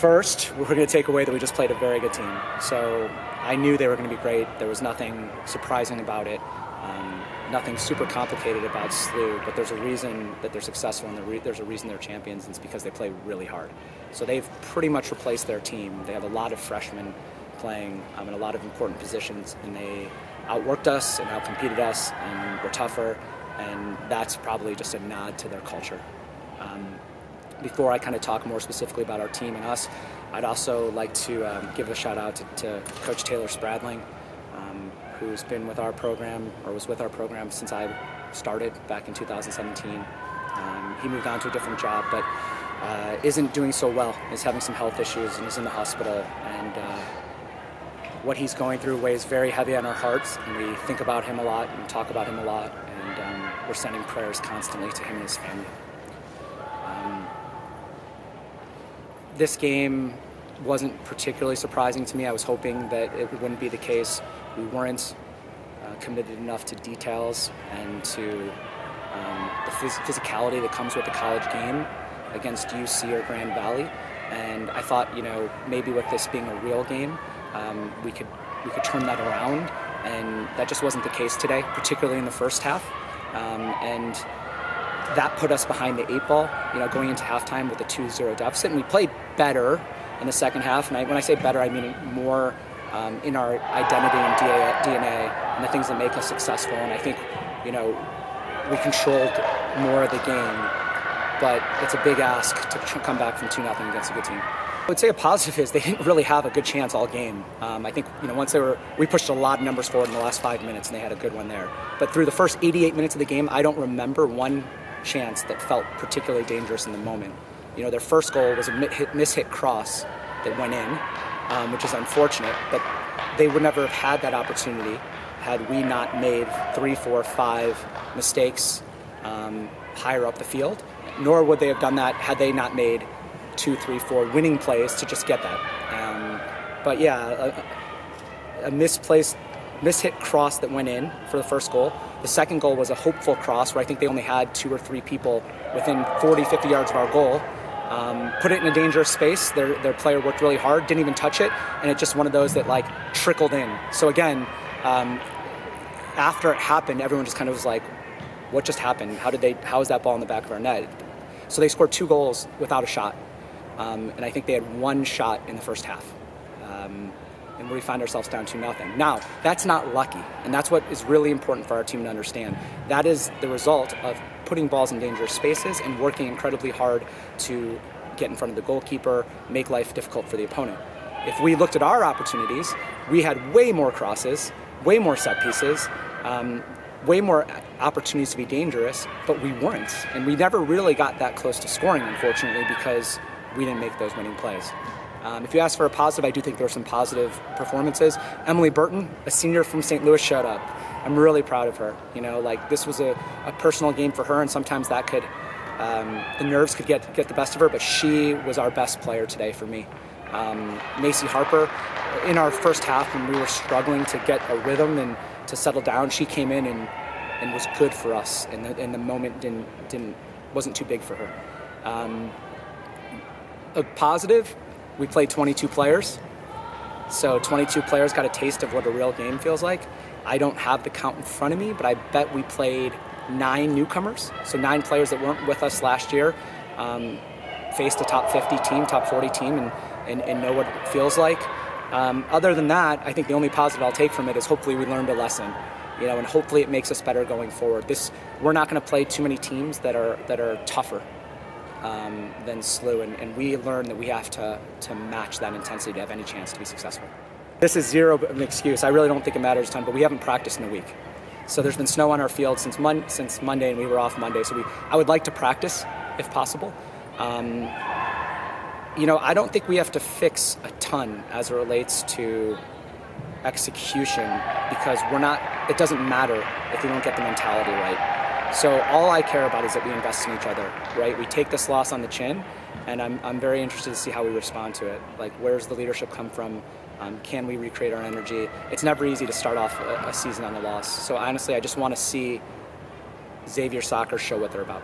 First, we're going to take away that we just played a very good team. So I knew they were going to be great. There was nothing surprising about it, nothing super complicated about SLU, but there's a reason that they're successful and there's a reason they're champions, and it's because they play really hard. So they've pretty much replaced their team. They have a lot of freshmen playing in a lot of important positions, and they outworked us and outcompeted us and were tougher, and that's probably just a nod to their culture. Before I kind of talk more specifically about our team and us, I'd also like to give a shout out to Coach Taylor Spradling, who's been with our program, or was with our program since I started back in 2017. He moved on to a different job, but isn't doing so well. He's having some health issues and is in the hospital, and what he's going through weighs very heavy on our hearts, and we think about him a lot and talk about him a lot, and we're sending prayers constantly to him and his family. This game wasn't particularly surprising to me. I was hoping that it wouldn't be the case. We weren't committed enough to details and to the physicality that comes with the college game against UC or Grand Valley. And I thought, maybe with this being a real game, we could turn that around, and that just wasn't the case today, particularly in the first half. And that put us behind the 8 ball, going into halftime with a 2-0 deficit. And we played better in the second half. And when I say better, I mean more in our identity and DNA and the things that make us successful. And I think, we controlled more of the game, but it's a big ask to come back from 2-0 against a good team. I would say a positive is they didn't really have a good chance all game. I think, once we pushed a lot of numbers forward in the last 5 minutes, and they had a good one there. But through the first 88 minutes of the game, I don't remember one chance that felt particularly dangerous in the moment. Their first goal was a mishit cross that went in, which is unfortunate, but they would never have had that opportunity had we not made 3, 4, 5 mistakes higher up the field, nor would they have done that had they not made 2, 3, 4 winning plays to just get that. But yeah, a mishit cross that went in for the first goal. The second goal was a hopeful cross where I think they only had 2 or 3 people within 40, 50 yards of our goal. Put it in a dangerous space. Their player worked really hard, didn't even touch it, and it's just one of those that trickled in. So again, after it happened, everyone just kind of was like, what just happened? How is that ball in the back of our net? So they scored 2 goals without a shot. And I think they had 1 shot in the first half. And we find ourselves down 2-0. Now, that's not lucky, and that's what is really important for our team to understand. That is the result of putting balls in dangerous spaces and working incredibly hard to get in front of the goalkeeper, make life difficult for the opponent. If we looked at our opportunities, we had way more crosses, way more set pieces, way more opportunities to be dangerous, but we weren't. And we never really got that close to scoring, unfortunately, because we didn't make those winning plays. If you ask for a positive, I do think there were some positive performances. Emily Burton, a senior from St. Louis, showed up. I'm really proud of her. This was a personal game for her, and sometimes that could, the nerves could get the best of her, but she was our best player today for me. Macy Harper, in our first half when we were struggling to get a rhythm and to settle down, she came in and was good for us, and the moment wasn't too big for her. A positive, we played 22 players. So 22 players got a taste of what a real game feels like. I don't have the count in front of me, but I bet we played 9 newcomers. So 9 players that weren't with us last year faced a top 50 team, top 40 team, and know what it feels like. Other than that, I think the only positive I'll take from it is hopefully we learned a lesson, and hopefully it makes us better going forward. We're not going to play too many teams that are tougher than SLU, and we learned that we have to match that intensity to have any chance to be successful. This is zero of an excuse. I really don't think it matters a ton, but we haven't practiced in a week. So there's been snow on our field since Monday, and we were off Monday. So I would like to practice if possible. I don't think we have to fix a ton as it relates to execution, because it doesn't matter if we don't get the mentality right. So all I care about is that we invest in each other, right? We take this loss on the chin, and I'm very interested to see how we respond to it. Where's the leadership come from? Can we recreate our energy? It's never easy to start off a season on a loss. So honestly, I just want to see Xavier soccer show what they're about.